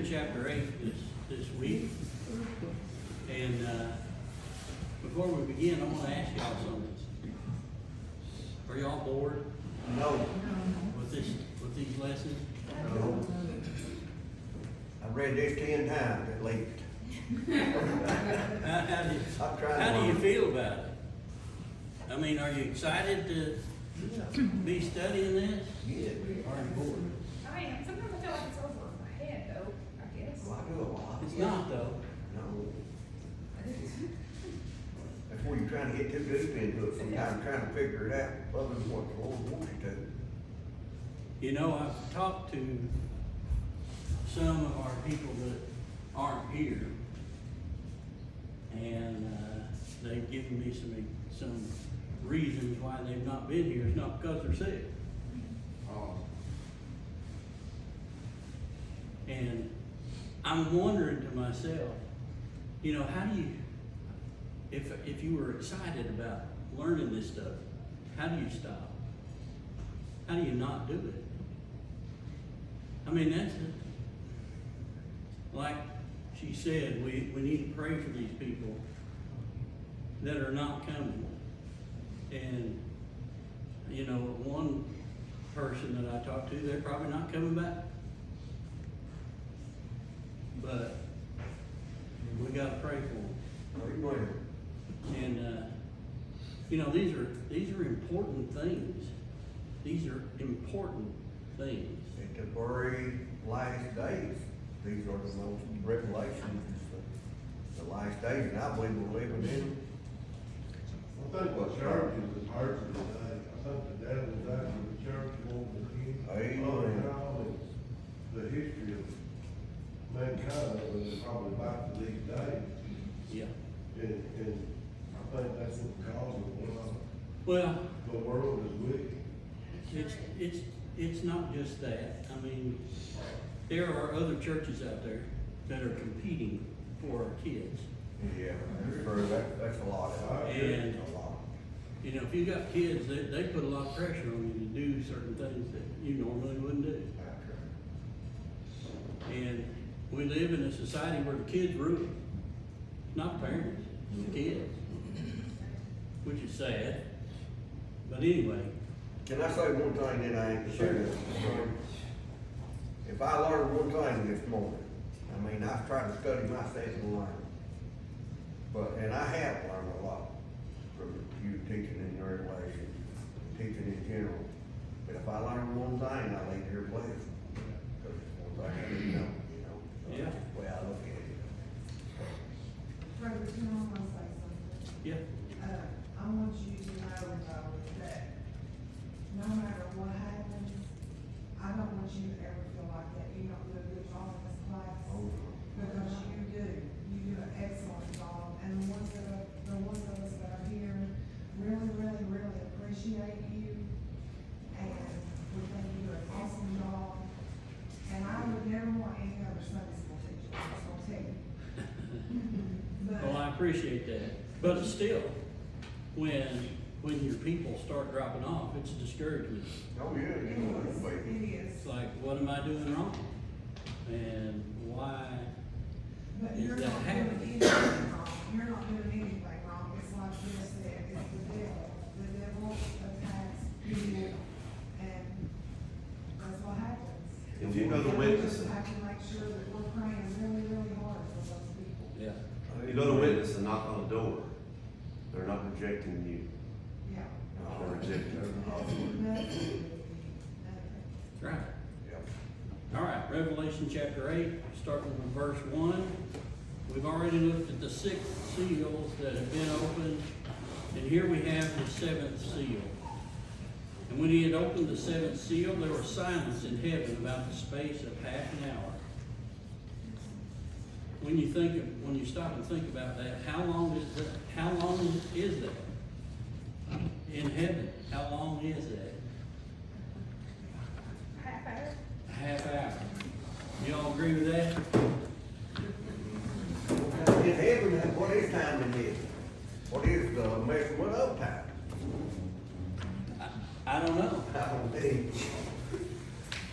in chapter 8 this week. And before we begin, I want to ask y'all something. Are y'all bored No, with these lessons? no. I've read this 10 times at least. How do you feel about it? I mean, are you excited to be studying this? Yeah. Or are you bored? I am. Sometimes I feel like it's over my head, though, I guess. Well, I do a lot. It's not though. No. That's where you're trying to get too deep into it, sometimes trying to figure it out, other than what the Lord wants you to. You know, I've talked to some of our people that aren't here, and they've given me some reasons why they've not been here. It's not because they're sick. And I'm wondering to myself, you know, how do you, if you were excited about learning this stuff, how do you stop? How do you not do it? I mean, that's it. Like she said, we need to pray for these people that are not coming. And, you know, one person that I talked to, they're probably not coming back. But we gotta pray for them. Amen. And, you know, these are important things. These are important things. At the very last days, these are the most revelations, the last days, and I believe we're living in them. I think what church is hurting today. I think the devil's after the church more than any Amen. other the history of mankind, and probably back to these days. Yeah. And I think that's what causes it. Well, The world is wicked. it's not just that. I mean, there are other churches out there that are competing for our kids. Yeah, that's true, that's a lot. And- A lot. You know, if you got kids, they put a lot of pressure on you to do certain things that you normally wouldn't do. That's right. And we live in a society where the kids rule, not the parents, the kids, which is sad. But anyway, Can I say one thing that I ain't Sure. sure? If I learned one thing this morning, I mean, I tried to study myself and learn. And I have learned a lot from you teaching in your Revelation, teaching in general. But if I learn one thing, I leave here blessed. Because it's one thing I didn't know, you know? So Yeah. that's the way I look at it. Brother, you know, I want to say something. yeah, I want you to know, though, that no matter what happens, I don't want you to ever feel like that you don't do a good job in this class. Oh, Because you do. You do an excellent job. And the ones of us that are here really, really, really appreciate you. And we think you do an awesome job. And I would never want any other Sunday school teacher, I'm just gonna tell you. well, I appreciate that. But still, when your people start dropping off, it's a discouragement. Oh, yeah, you know, It is, baby. it is. It's like, what am I doing wrong? And why? But Is you're that not happening? doing anything wrong, you're not doing anything wrong, it's like Bill said, it's the devil attacks you, and that's what happens. If you go to And we witness, just have to make sure that we're praying really, really hard for those people. Yeah, you go to witness and knock on the door, they're not rejecting you, Yeah. they're rejecting you. Nothing. that's right. Yeah. All right, Revelation chapter 8, starting with verse 1. We've already looked at the 6 seals that have been opened, and here we have the 7th seal. And when he had opened the 7th seal, there was silence in heaven about the space of half an hour. When you stop and think about that, how long is that? How long is that? In heaven, how long is that? Half hour. A half hour. You all agree with that? In heaven, what is time in heaven? What is the measurement of time? I don't know. I don't think.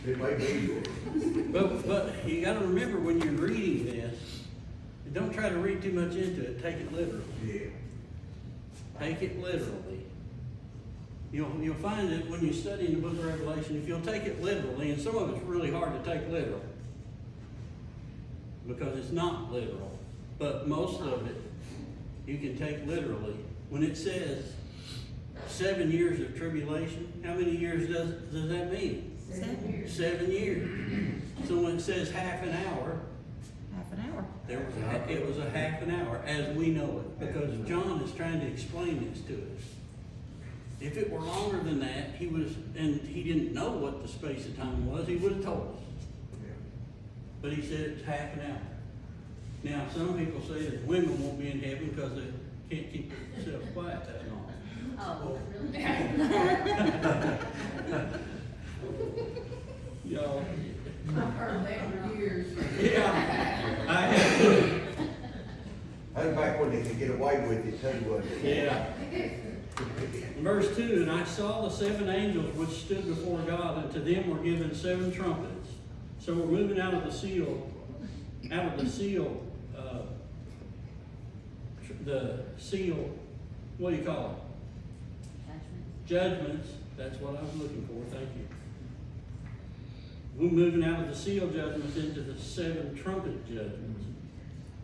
It may be. But you gotta remember when you're reading this, don't try to read too much into it, take it literally. Yeah. Take it literally. You'll find that when you study in the book of Revelation, if you'll take it literally, and some of it's really hard to take literal, because it's not literal, but most of it you can take literally. When it says 7 years of tribulation, how many years does that mean? 7 years. 7 years. So when it says half an hour, Half an hour. it was a half an hour, as we know it, because John is trying to explain this to us. If it were longer than that, and he didn't know what the space of time was, he would have told us. But he said it's half an hour. Now, some people say that women won't be in heaven because they can't keep themselves quiet that long. Oh, really? Y'all, I've heard that for years. yeah, I have, That's back when they could get away with it too, wasn't it? yeah. Verse 2, and I saw the 7 angels which stood before God, and to them were given 7 trumpets. So we're moving out of the seal, what do you call it? Judgments. That's what I was looking for, thank you. We're moving out of the seal judgments into the 7 trumpet judgments.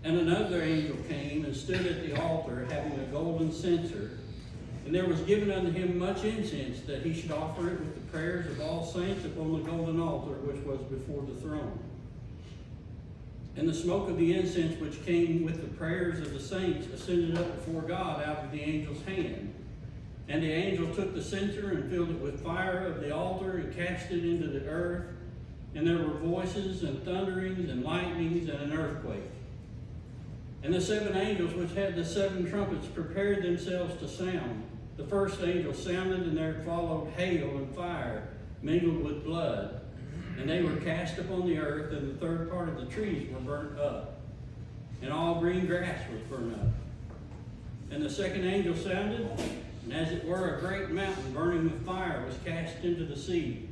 And another angel came and stood at the altar, having a golden censer. And there was given unto him much incense, that he should offer it with the prayers of all saints upon the golden altar which was before the throne. And the smoke of the incense which came with the prayers of the saints ascended up before God out of the angel's hand. And the angel took the censer and filled it with fire of the altar and cast it into the earth. And there were voices and thunderings and lightnings and an earthquake. And the 7 angels which had the 7 trumpets prepared themselves to sound. The first angel sounded, and there followed hail and fire mingled with blood. And they were cast upon the earth, and the third part of the trees were burnt up. And all green grass was burnt up. And the second angel sounded, and as it were a great mountain burning with fire was cast into the sea.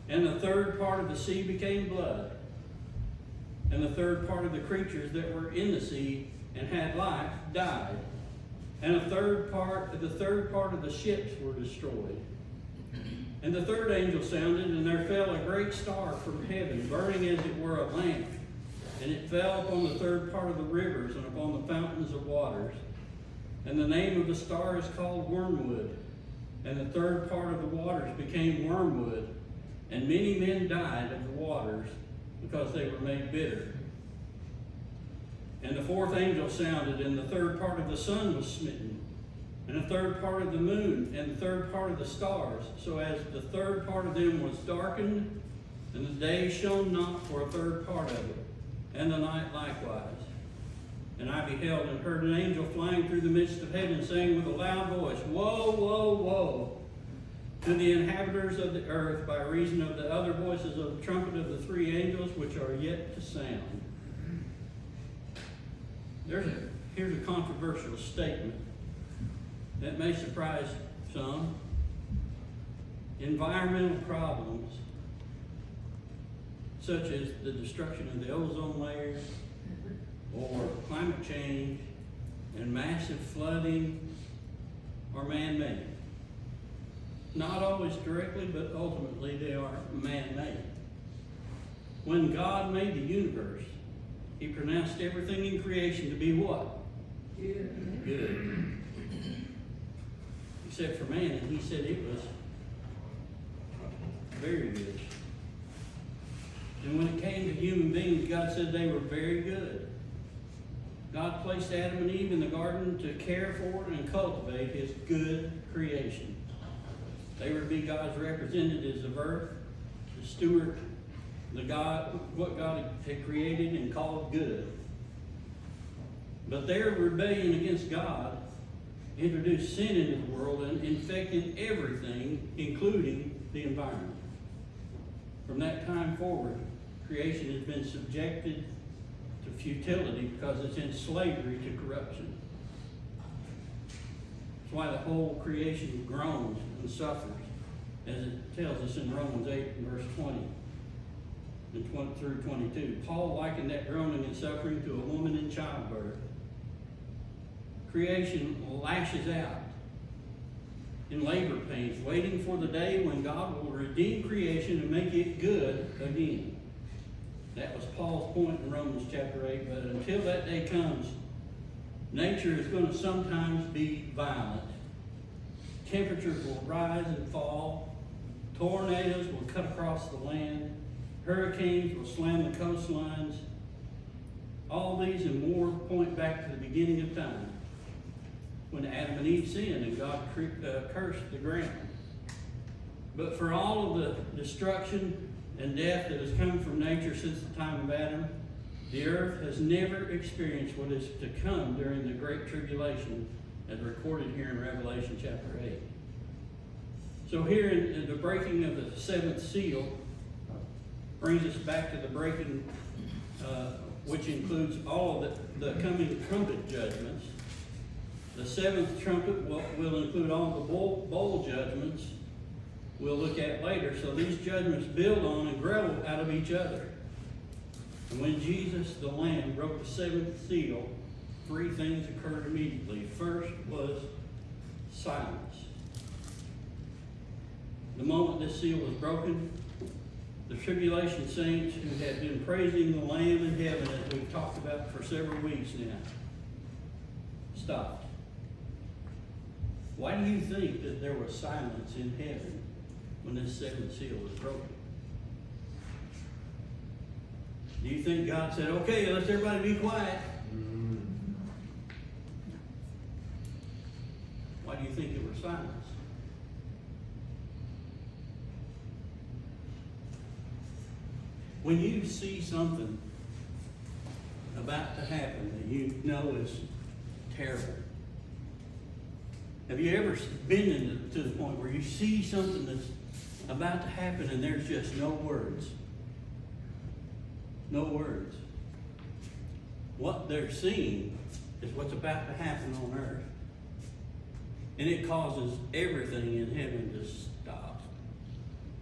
And the third part of the sea became blood. And the third part of the creatures that were in the sea and had life died. And the third part of the ships were destroyed. And the third angel sounded, and there fell a great star from heaven, burning as it were a lamp. And it fell upon the third part of the rivers and upon the fountains of waters. And the name of the star is called Wormwood. And the third part of the waters became wormwood. And many men died of the waters, because they were made bitter. And the fourth angel sounded, and the third part of the sun was smitten, and the third part of the moon, and the third part of the stars, so as the third part of them was darkened, and the day shone not for a third part of it, and the night likewise. And I beheld and heard an angel flying through the midst of heaven, saying with a loud voice, Woe, woe, woe, to the inhabitants of the earth, by reason of the other voices of the trumpet of the 3 angels which are yet to sound. Here's a controversial statement that may surprise some. Environmental problems, such as the destruction of the ozone layer, or climate change, and massive flooding, are man-made. Not always directly, but ultimately they are man-made. When God made the universe, He pronounced everything in creation to be what? Good. Good. Except for man, and He said it was very good. And when it came to human beings, God said they were very good. God placed Adam and Eve in the garden to care for and cultivate His good creation. They were to be God's representatives of earth, to steward what God had created and called good. But their rebellion against God introduced sin into the world and infected everything, including the environment. From that time forward, creation has been subjected to futility because it's in slavery to corruption. That's why the whole creation groans and suffers, as it tells us in Romans 8 and verse 20. and 20 through 22. Paul likened that groaning and suffering to a woman in childbirth. Creation lashes out in labor pains, waiting for the day when God will redeem creation and make it good again. That was Paul's point in Romans chapter 8, but until that day comes, nature is going to sometimes be violent. Temperatures will rise and fall. Tornadoes will cut across the land. Hurricanes will slam the coastlines. All these and more point back to the beginning of time, when Adam and Eve sinned and God cursed the ground. But for all of the destruction and death that has come from nature since the time of Adam, the earth has never experienced what is to come during the Great Tribulation, as recorded here in Revelation chapter 8. So here in the breaking of the seventh seal brings us back to the breaking, which includes all of the coming trumpet judgments. The seventh trumpet will include all the bowl judgments we'll look at later. So these judgments build on and grow out of each other. And when Jesus, the Lamb, broke the seventh seal, three things occurred immediately. First was silence. The moment this seal was broken, the tribulation saints who had been praising the Lamb in heaven, as we've talked about for several weeks now, stopped. Why do you think that there was silence in heaven when this seventh seal was broken? Do you think God said, okay, let's everybody be quiet? Why do you think there was silence? When you see something about to happen that you know is terrible, have you ever been to the point where you see something that's about to happen and there's just no words? No words. What they're seeing is what's about to happen on earth. And it causes everything in heaven to stop.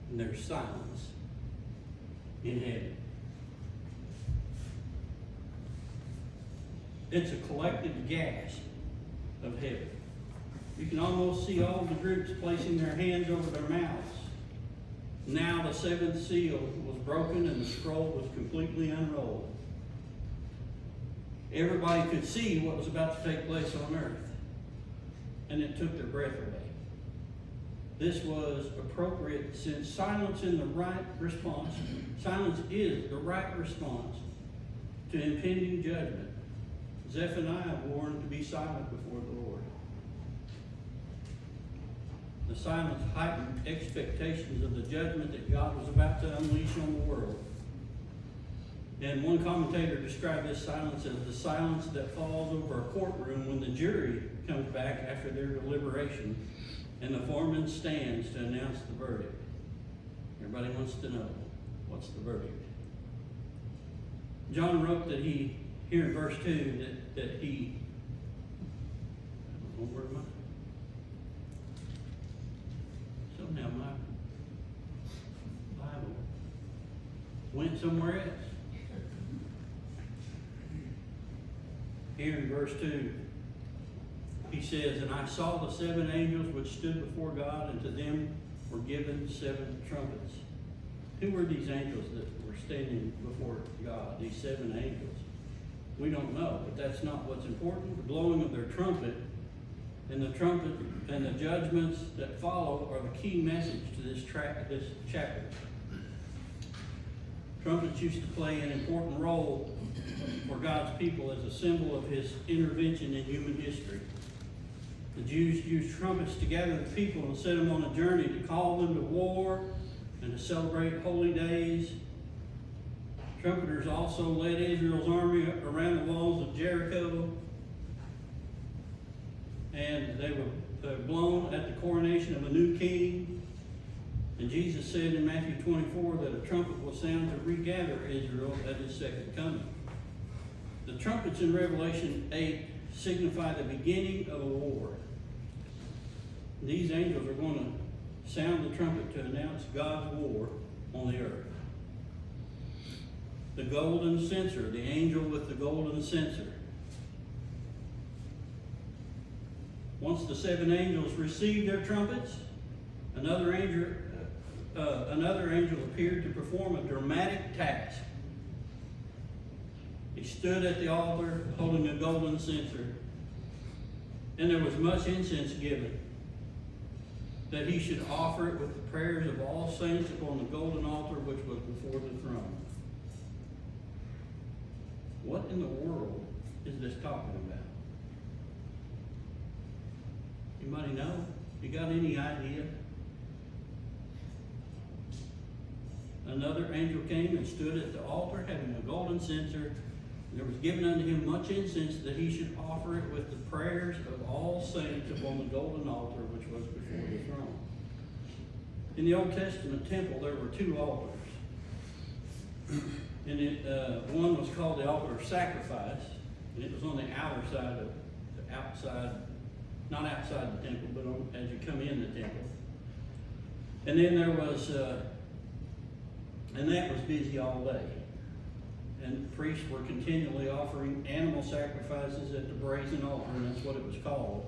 And there's silence in heaven. It's a collective gasp of heaven. You can almost see all the groups placing their hands over their mouths. Now the seventh seal was broken and the scroll was completely unrolled. Everybody could see what was about to take place on earth, and it took their breath away. This was appropriate since silence is the right response to impending judgment. Zephaniah warned to be silent before the Lord. The silence heightened expectations of the judgment that God was about to unleash on the world. And one commentator described this silence as the silence that falls over a courtroom when the jury comes back after their deliberation and the foreman stands to announce the verdict. Everybody wants to know, what's the verdict? John wrote that here in verse 2, that he, I don't know, where am I? Somehow my Bible went somewhere else. Here in verse 2, he says, and I saw the seven angels which stood before God, and to them were given seven trumpets. Who were these angels that were standing before God, these seven angels? We don't know, but that's not what's important. The blowing of their trumpet and the trumpet and the judgments that follow are the key message to this chapter. Trumpets used to play an important role for God's people as a symbol of his intervention in human history. The Jews used trumpets to gather the people and set them on a journey, to call them to war and to celebrate holy days. Trumpeters also led Israel's army around the walls of Jericho, and they were blown at the coronation of a new king. And Jesus said in Matthew 24 that a trumpet will sound to regather Israel at his second coming. The trumpets in Revelation 8 signify the beginning of a war. These angels are going to sound the trumpet to announce God's war on the earth. the golden censer, the angel with the golden censer. Once the 7 angels received their trumpets, another angel appeared to perform a dramatic task. He stood at the altar holding a golden censer, and there was much incense given, that he should offer it with the prayers of all saints upon the golden altar which was before the throne. What in the world is this talking about? Anybody know? You got any idea? Another angel came and stood at the altar having a golden censer. There was given unto him much incense, that he should offer it with the prayers of all saints upon the golden altar which was before the throne. In the Old Testament temple, there were 2 altars. And one was called the altar of sacrifice, and it was on the outer side of the outside, not outside the temple, but as you come in the temple. And then there was, and that was busy all day. And priests were continually offering animal sacrifices at the brazen altar, and that's what it was called.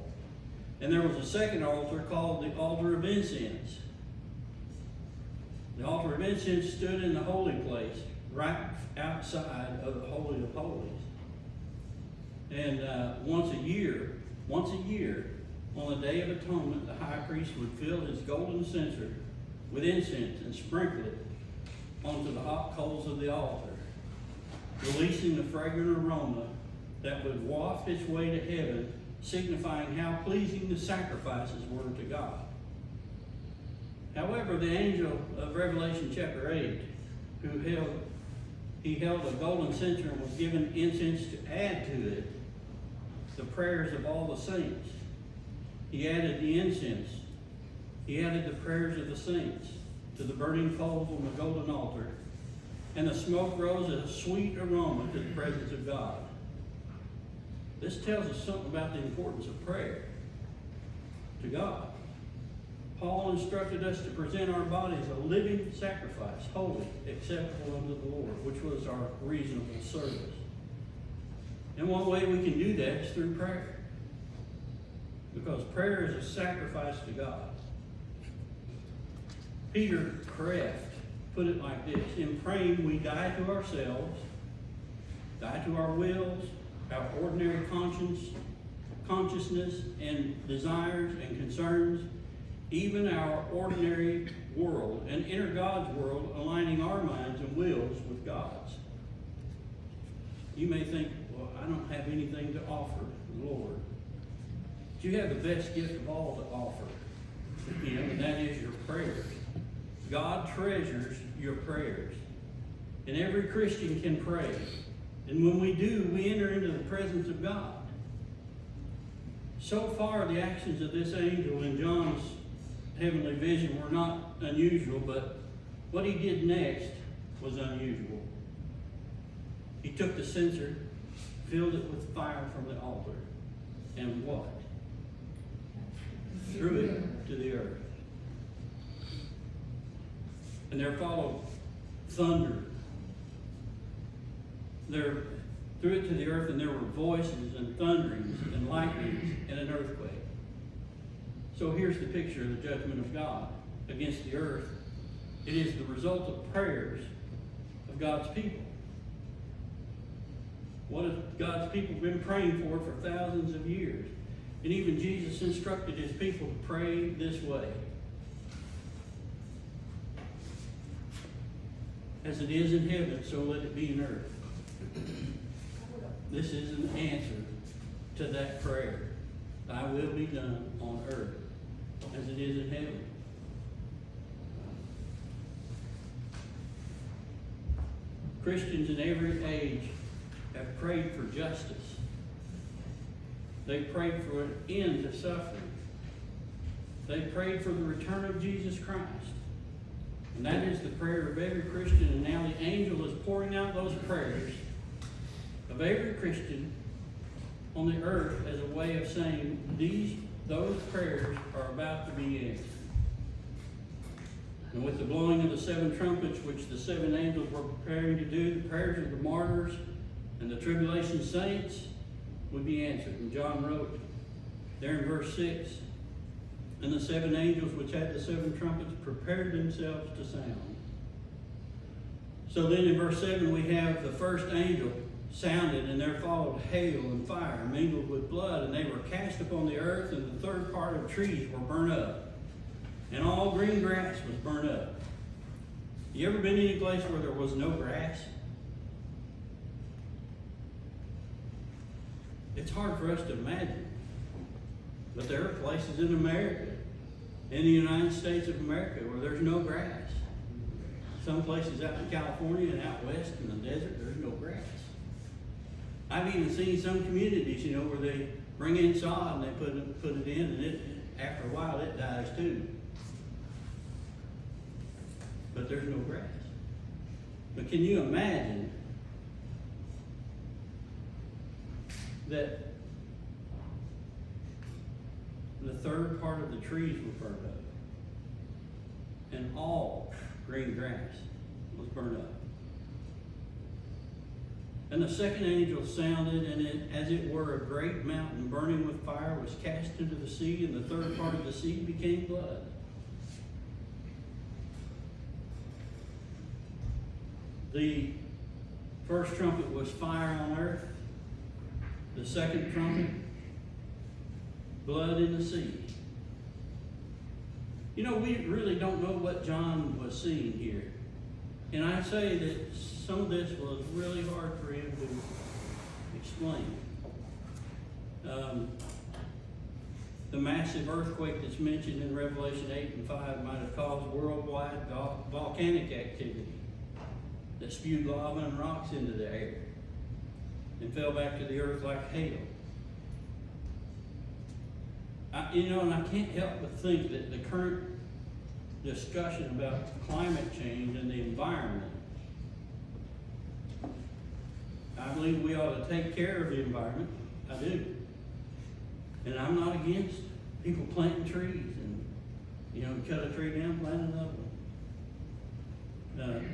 And there was a second altar called the altar of incense. The altar of incense stood in the holy place, right outside of the Holy of Holies. And once a year, on the Day of Atonement, the high priest would fill his golden censer with incense and sprinkle it onto the hot coals of the altar, releasing the fragrant aroma that would waft its way to heaven, signifying how pleasing the sacrifices were to God. However, the angel of Revelation chapter 8, he held a golden censer and was given incense to add to it the prayers of all the saints. He added the incense. He added the prayers of the saints to the burning coals on the golden altar, and the smoke rose as a sweet aroma to the presence of God. This tells us something about the importance of prayer to God. Paul instructed us to present our bodies a living sacrifice, holy, acceptable unto the Lord, which was our reasonable service. And one way we can do that is through prayer, because prayer is a sacrifice to God. Peter Kraft put it like this: in praying, we die to ourselves, die to our wills, our ordinary consciousness and desires and concerns, even our ordinary world, and enter God's world, aligning our minds and wills with God's. You may think, well, I don't have anything to offer the Lord. But you have the best gift of all to offer to Him, and that is your prayers. God treasures your prayers. And every Christian can pray. And when we do, we enter into the presence of God. So far, the actions of this angel in John's heavenly vision were not unusual, but what he did next was unusual. He took the censer, filled it with fire from the altar, and what? Threw it to the earth. And there followed thunder. There threw it to the earth, and there were voices and thunderings and lightnings and an earthquake. So here's the picture of the judgment of God against the earth. It is the result of prayers of God's people. What have God's people been praying for thousands of years? And even Jesus instructed His people to pray this way: as it is in heaven, so let it be in earth. This is an answer to that prayer. Thy will be done on earth as it is in heaven. Christians in every age have prayed for justice. They prayed for an end to suffering. They prayed for the return of Jesus Christ. And that is the prayer of every Christian, and now the angel is pouring out those prayers of every Christian on the earth as a way of saying those prayers are about to be answered. And with the blowing of the seven trumpets, which the seven angels were preparing to do, the prayers of the martyrs and the tribulation saints would be answered. And John wrote there in verse 6, and the seven angels which had the seven trumpets prepared themselves to sound. So then in verse 7 we have the first angel sounded, and there followed hail and fire mingled with blood, and they were cast upon the earth, and the third part of trees were burnt up. And all green grass was burnt up. You ever been any place where there was no grass? It's hard for us to imagine. But there are places in America, in the United States of America, where there's no grass. Some places out in California and out west in the desert, there's no grass. I've even seen some communities, where they bring in sod and they put it in, and after a while it dies too. But there's no grass. But can you imagine that the third part of the trees were burned up, and all green grass was burned up? And the second angel sounded, and as it were a great mountain burning with fire was cast into the sea, and the third part of the sea became blood. The first trumpet was fire on earth. The second trumpet, blood in the sea. We really don't know what John was seeing here. And I say that some of this was really hard for him to explain. The massive earthquake that's mentioned in Revelation 8 and 5 might have caused worldwide volcanic activity that spewed lava and rocks into the air and fell back to the earth like hail. And I can't help but think that the current discussion about climate change and the environment, I believe we ought to take care of the environment. I do. And I'm not against people planting trees and, cut a tree down, plant another one.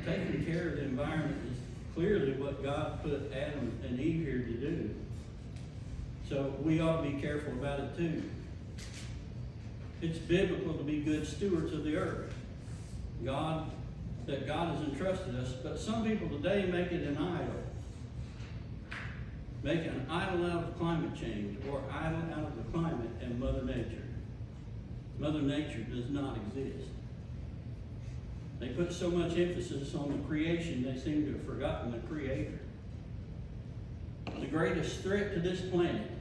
Taking care of the environment is clearly what God put Adam and Eve here to do. So we ought to be careful about it too. It's biblical to be good stewards of the earth. God has entrusted us, but some people today make it an idol. Make an idol out of climate change, or idol out of the climate and Mother Nature. Mother Nature does not exist. They put so much emphasis on the creation, they seem to have forgotten the Creator. The greatest threat to this planet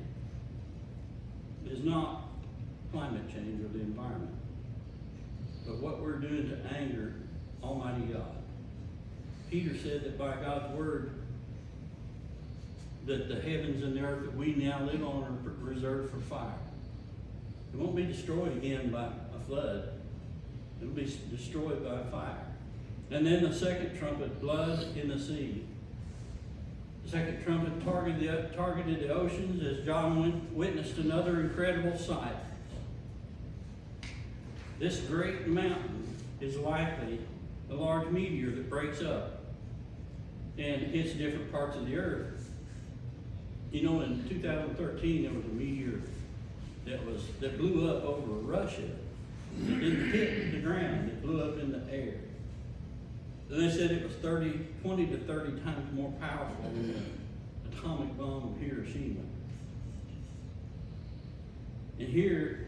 is not climate change or the environment, but what we're doing to anger Almighty God. Peter said that by God's word, that the heavens and the earth that we now live on are reserved for fire. It won't be destroyed again by a flood. It'll be destroyed by fire. And then the second trumpet, blood in the sea. The second trumpet targeted the oceans as John witnessed another incredible sight. This great mountain is likely a large meteor that breaks up and hits different parts of the earth. In 2013 there was a meteor that blew up over Russia. It didn't hit the ground, it blew up in the air. And they said it was 20 to 30 times more powerful than the atomic bomb of Hiroshima. And here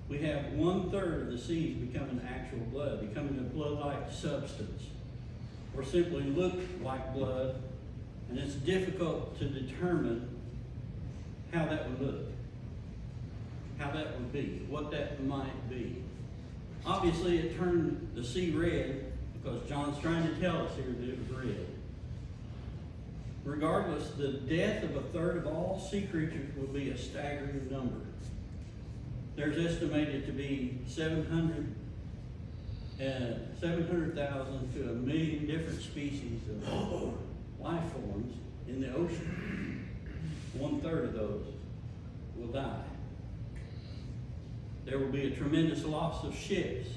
we have 1/3 of the seas becoming actual blood, becoming a blood-like substance, or simply look like blood, and it's difficult to determine how that would look, how that would be, what that might be. Obviously, it turned the sea red because John's trying to tell us here that it was red. Regardless, the death of 1/3 of all sea creatures will be a staggering number. There's estimated to be 700,000 to 1 million different species of life forms in the ocean. 1/3 of those will die. There will be a tremendous loss of ships.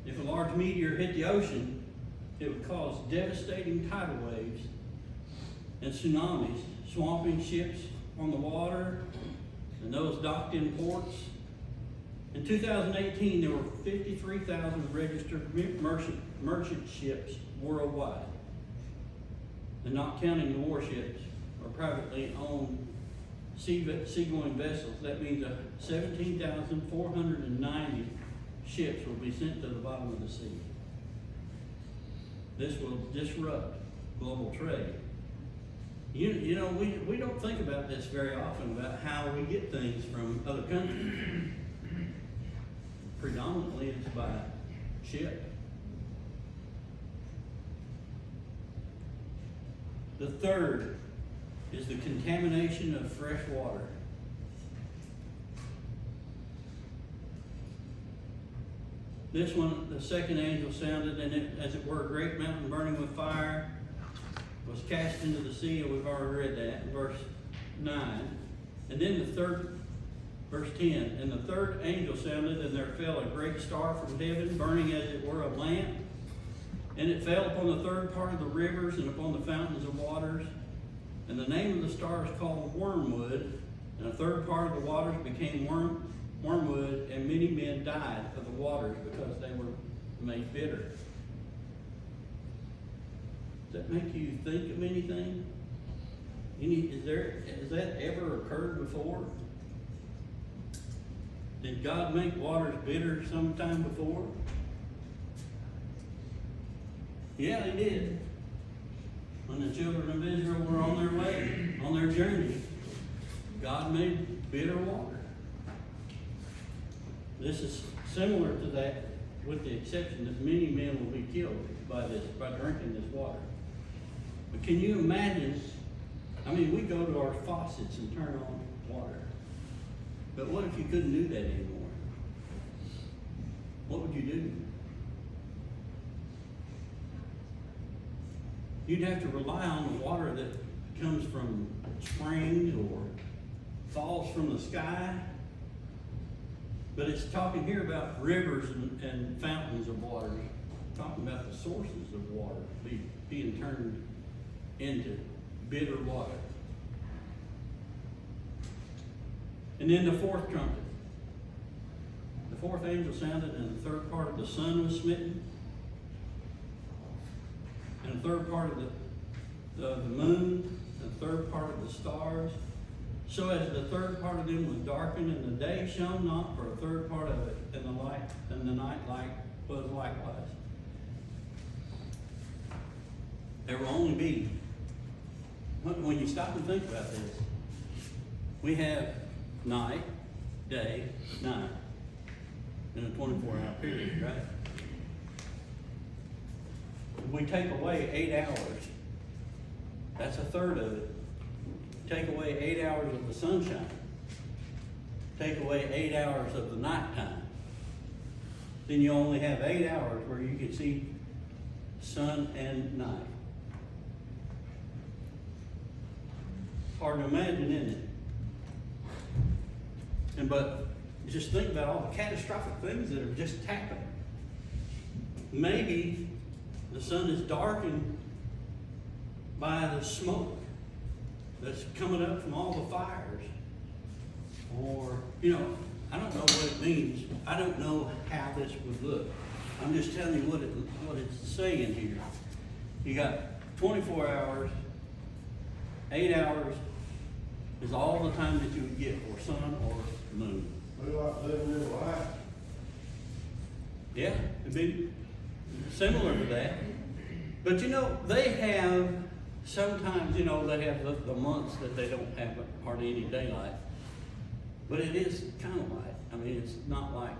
if a large meteor hit the ocean, it would cause devastating tidal waves and tsunamis, swamping ships on the water and those docked in ports. In 2018, there were 53,000 registered merchant ships worldwide, and not counting the warships or privately owned seagoing vessels. That means 17,490 ships will be sent to the bottom of the sea. This will disrupt global trade. You know, we don't think about this very often, about how we get things from other countries. Predominantly it's by ship. The third is the contamination of fresh water. This one, the second angel sounded, and it, as it were, a great mountain burning with fire was cast into the sea, and we've already read that in verse 9. And then the third, verse 10, and the third angel sounded, and there fell a great star from heaven, burning as it were a lamp. And it fell upon the third part of the rivers and upon the fountains of waters. And the name of the star is called Wormwood. And a third part of the waters became wormwood, and many men died of the waters because they were made bitter. Does that make you think of anything? Has that ever occurred before? Did God make waters bitter sometime before? Yeah, He did. When the children of Israel were on their way, on their journey, God made bitter water. This is similar to that, with the exception that many men will be killed by drinking this water. But can you imagine? I mean, we go to our faucets and turn on water. But what if you couldn't do that anymore? What would you do? You'd have to rely on the water that comes from springs or falls from the sky. But it's talking here about rivers and fountains of water. It's talking about the sources of water being turned into bitter water. And then the fourth trumpet. The fourth angel sounded, and the third part of the sun was smitten. And the third part of the moon, and the third part of the stars. So as the third part of them was darkened, and the day shone not for a third part of it, and the night light was likewise. There will only be, when you stop and think about this, we have night, day, night, in a 24-hour period, right? If we take away 8 hours, that's a third of it. Take away 8 hours of the sunshine. Take away 8 hours of the nighttime. Then you only have 8 hours where you can see sun and night. Hard to imagine, isn't it? But just think about all the catastrophic things that have just happened. Maybe the sun is darkened by the smoke that's coming up from all the fires. Or, I don't know what it means. I don't know how this would look. I'm just telling you what it's saying here. You got 24 hours, 8 hours is all the time that you would get for sun or moon. We like living in life. Yeah, it'd be similar to that. But they have, sometimes, they have the months that they don't have hardly any daylight. But it is kind of light. I mean, it's not like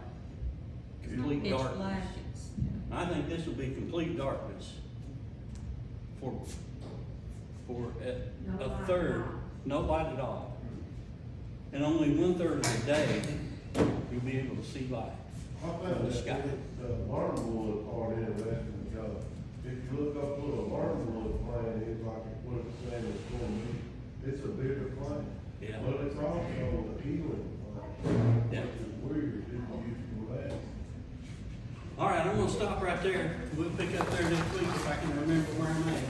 complete It's not pitch darkness. black, it's, I think this will be complete darkness for No a light at third, all. no light at all. And only 1/3 of the day, you'll be able to see light. I From found the sky. the wormwood part interesting because if you look up what a wormwood plant is, like what it's saying it's going to be, it's a bitter plant. Yeah. But it's also a healing plant. Yeah. Which is weird, it's used for that. All right, I'm gonna stop right there. We'll pick up there next week if I can remember where I'm at.